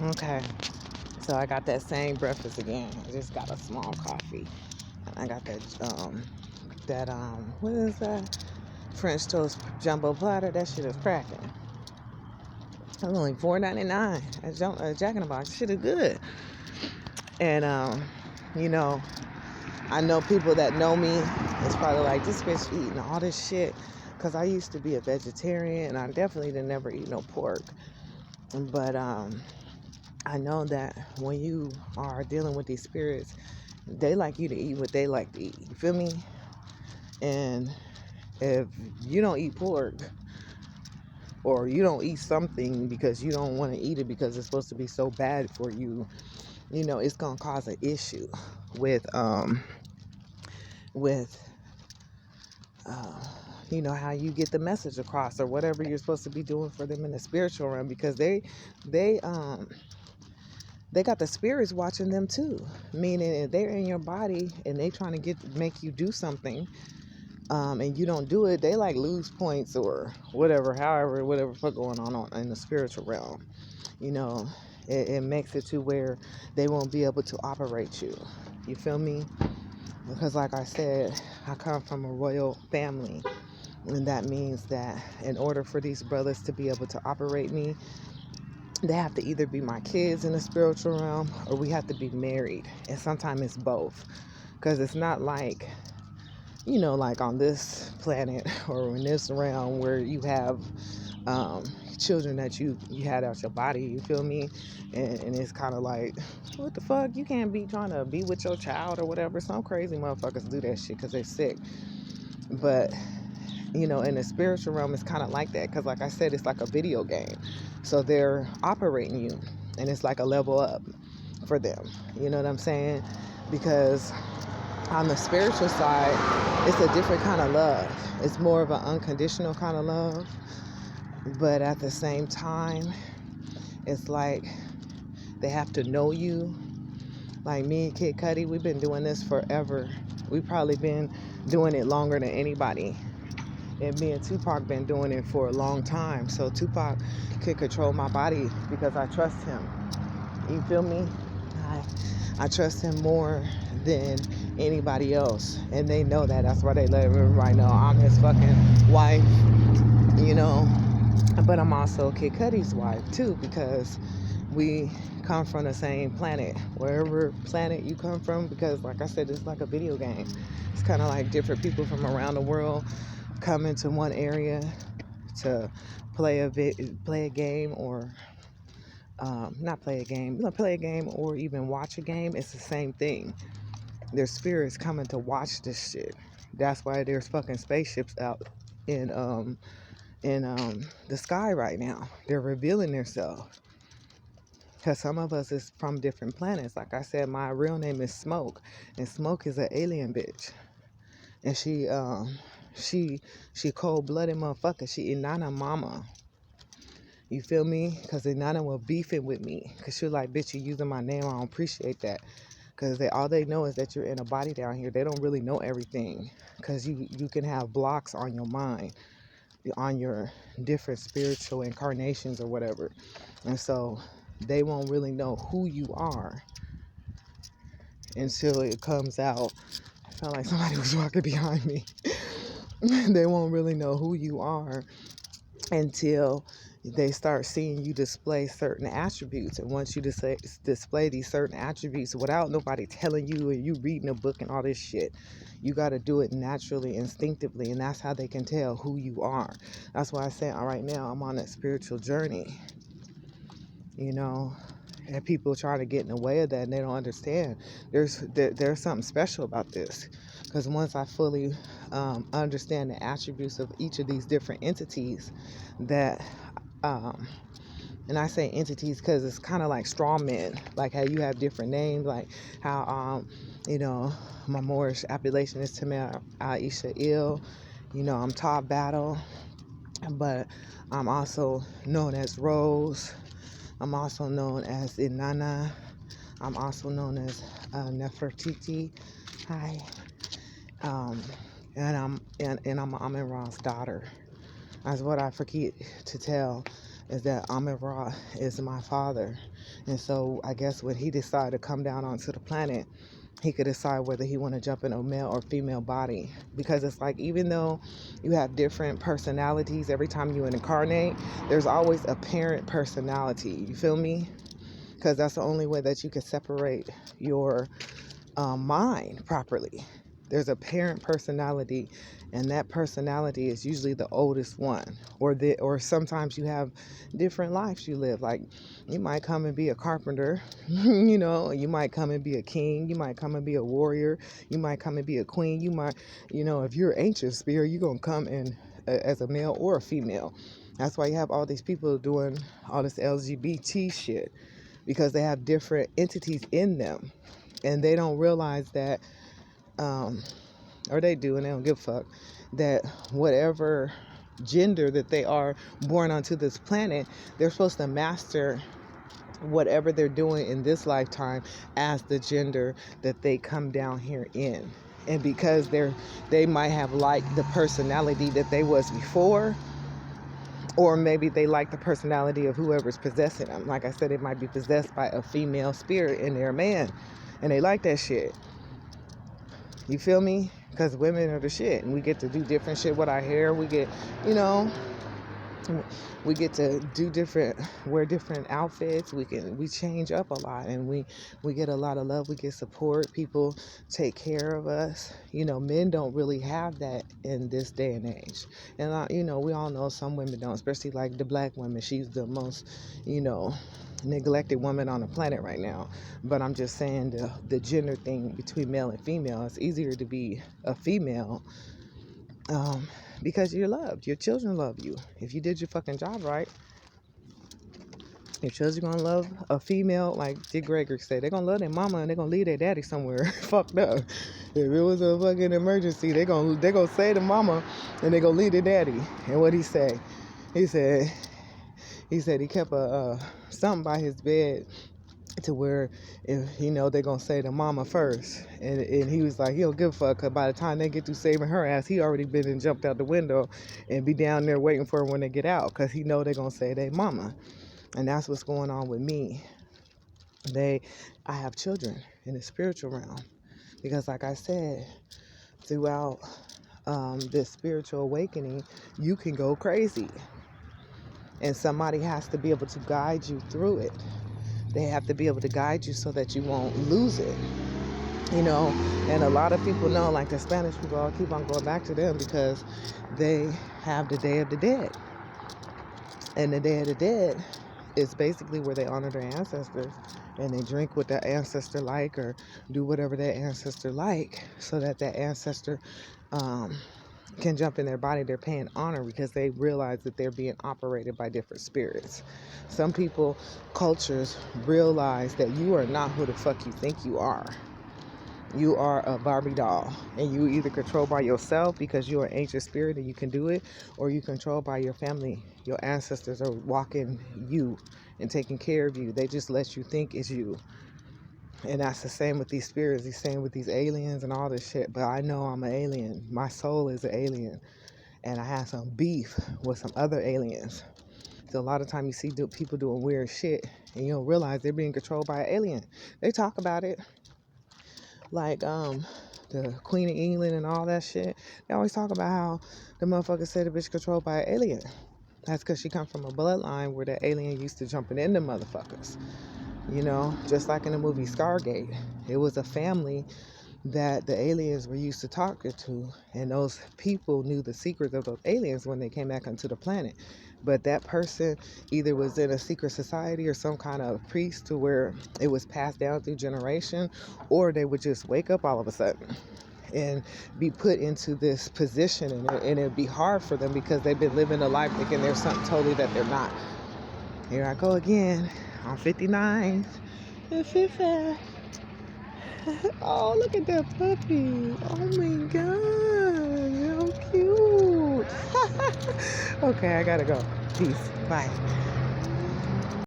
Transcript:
Okay. So I got that same breakfast again. I just got a small coffee. And I got that what is that? French toast jumbo platter. That shit is cracking. It was only $4.99 at Jack in the Box. Shit is good. And you know, I know people that know me. It's probably like, this bitch eating all this shit. Cause I used to be a vegetarian, and I definitely didn't never eat no pork. But I know that when you are dealing with these spirits, they like you to eat what they like to eat. You feel me? And if you don't eat pork, or you don't eat something because you don't want to eat it because it's supposed to be so bad for you, it's gonna cause an issue with with uh, how you get the message across, or whatever you're supposed to be doing for them in the spiritual realm, because they they got the spirits watching them too. Meaning, if they're in your body and they trying to make you do something, and you don't do it, they like lose points or whatever, whatever fuck going on in the spiritual realm. You know, it makes it to where they won't be able to operate you. You feel me? Because like I said, I come from a royal family. And that means that in order for these brothers to be able to operate me, they have to either be my kids in the spiritual realm, or we have to be married. And sometimes it's both. Because it's not like, like on this planet or in this realm where you have um, children that you had out your body, you feel me? And it's kind of like, what the fuck? You can't be trying to be with your child or whatever. Some crazy motherfuckers do that shit because they're sick. But in the spiritual realm, it's kind of like that, because like I said, it's like a video game. So they're operating you, and it's like a level up for them. You know what I'm saying? Because on the spiritual side, it's a different kind of love. It's more of an unconditional kind of love. But at the same time, it's like they have to know you. Like me and Kid Cudi, we've been doing this forever. We've probably been doing it longer than anybody. And me and Tupac been doing it for a long time. So Tupac could control my body because I trust him. You feel me? I trust him more than anybody else. And they know that. That's why they let everybody know I'm his fucking wife, you know. But I'm also Kid Cudi's wife too, because we come from the same planet, wherever planet you come from, because like I said, it's like a video game. It's kind of like different people from around the world come into one area to play a game, or not play a game, play a game, or even watch a game. It's the same thing. There's spirits coming to watch this shit. That's why there's fucking spaceships out in the sky right now. They're revealing themselves. Because some of us is from different planets. Like I said, my real name is Smoke. And Smoke is an alien bitch. And she cold-blooded motherfucker. She Inanna mama. You feel me? Because Inanna was beefing with me. Because she was like, bitch, you using my name. I don't appreciate that. Because all they know is that you're in a body down here. They don't really know everything. Because you can have blocks on your mind, on your different spiritual incarnations or whatever. And so they won't really know who you are until it comes out. I felt like somebody was walking behind me. They won't really know who you are until they start seeing you display certain attributes. And once you display these certain attributes without nobody telling you, and you reading a book and all this shit, you got to do it naturally, instinctively, and that's how they can tell who you are. That's why I say right now I'm on that spiritual journey, and people try to get in the way of that, and they don't understand there's something special about this. Because once I fully understand the attributes of each of these different entities, that um, and I say entities because it's kind of like straw men, like how you have different names, like how my Moorish appellation is Tamir Aisha Il. I'm Top Battle, but I'm also known as Rose. I'm also known as Inanna. I'm also known as Nefertiti. Hi. Um, and I'm Amin Ra's daughter. That's what I forget to tell is that Amun-Ra is my father. And so I guess when he decided to come down onto the planet, he could decide whether he want to jump in a male or female body. Because it's like, even though you have different personalities every time you incarnate, there's always a parent personality. You feel me? Because that's the only way that you can separate your mind properly. There's a parent personality, and that personality is usually the oldest one. Or sometimes you have different lives you live. Like, you might come and be a carpenter, you might come and be a king, you might come and be a warrior, you might come and be a queen, you might, if you're an ancient spirit, you're gonna come in as a male or a female. That's why you have all these people doing all this LGBT shit, because they have different entities in them, and they don't realize that, or they do and they don't give a fuck, that whatever gender that they are born onto this planet, they're supposed to master whatever they're doing in this lifetime as the gender that they come down here in. And because they might have liked the personality that they was before, or maybe they like the personality of whoever's possessing them. Like I said, it might be possessed by a female spirit and they're a man, and they like that shit. You feel me? Because women are the shit, and we get to do different shit with our hair. We get, we get to wear different outfits. We change up a lot, and we get a lot of love. We get support. People take care of us. Men don't really have that in this day and age. And we all know some women don't, especially like the black woman. She's the most, neglected woman on the planet right now. But I'm just saying, the gender thing between male and female, it's easier to be a female, because you're loved. Your children love you. If you did your fucking job right, your children gonna love a female. Like Dick Gregory said, they're gonna love their mama and they're gonna leave their daddy somewhere fucked up. If it was a fucking emergency, they're gonna say to mama and they're gonna leave their daddy. And what he say? He said he kept something by his bed, to where, if they're gonna say to mama first, and he was like, he don't give a fuck, cause by the time they get through saving her ass, he already been and jumped out the window and be down there waiting for her when they get out, cause he know they're gonna say they mama. And that's what's going on with me. I have children in the spiritual realm, because like I said, throughout this spiritual awakening, you can go crazy, and somebody has to be able to guide you through it. They have to be able to guide you so that you won't lose it, and a lot of people know, like the Spanish people, I'll keep on going back to them, because they have the Day of the Dead. And the Day of the Dead is basically where they honor their ancestors, and they drink what their ancestor like, or do whatever their ancestor like, so that ancestor can jump in their body. They're paying honor because they realize that they're being operated by different spirits. Some people, cultures, realize that you are not who the fuck you think you are. You are a Barbie doll, and you either controlled by yourself because you're an ancient spirit and you can do it, or you controlled by your family. Your ancestors are walking you and taking care of you. They just let you think it's you. And that's the same with these spirits, the same with these aliens and all this shit. But I know I'm an alien. My soul is an alien. And I have some beef with some other aliens. So a lot of time you see people doing weird shit, and you don't realize they're being controlled by an alien. They talk about it. Like the Queen of England and all that shit. They always talk about how the motherfucker said the bitch controlled by an alien. That's because she come from a bloodline where the alien used to jumping into motherfuckers. Just like in the movie Stargate, it was a family that the aliens were used to talking to, and those people knew the secrets of those aliens when they came back onto the planet. But that person either was in a secret society or some kind of priest, to where it was passed down through generation, or they would just wake up all of a sudden and be put into this position, and it'd be hard for them because they've been living a life thinking there's something totally that they're not. Here I go again. I'm 59. And 50. Oh, look at that puppy. Oh my God. How cute. Okay, I gotta go. Peace. Bye.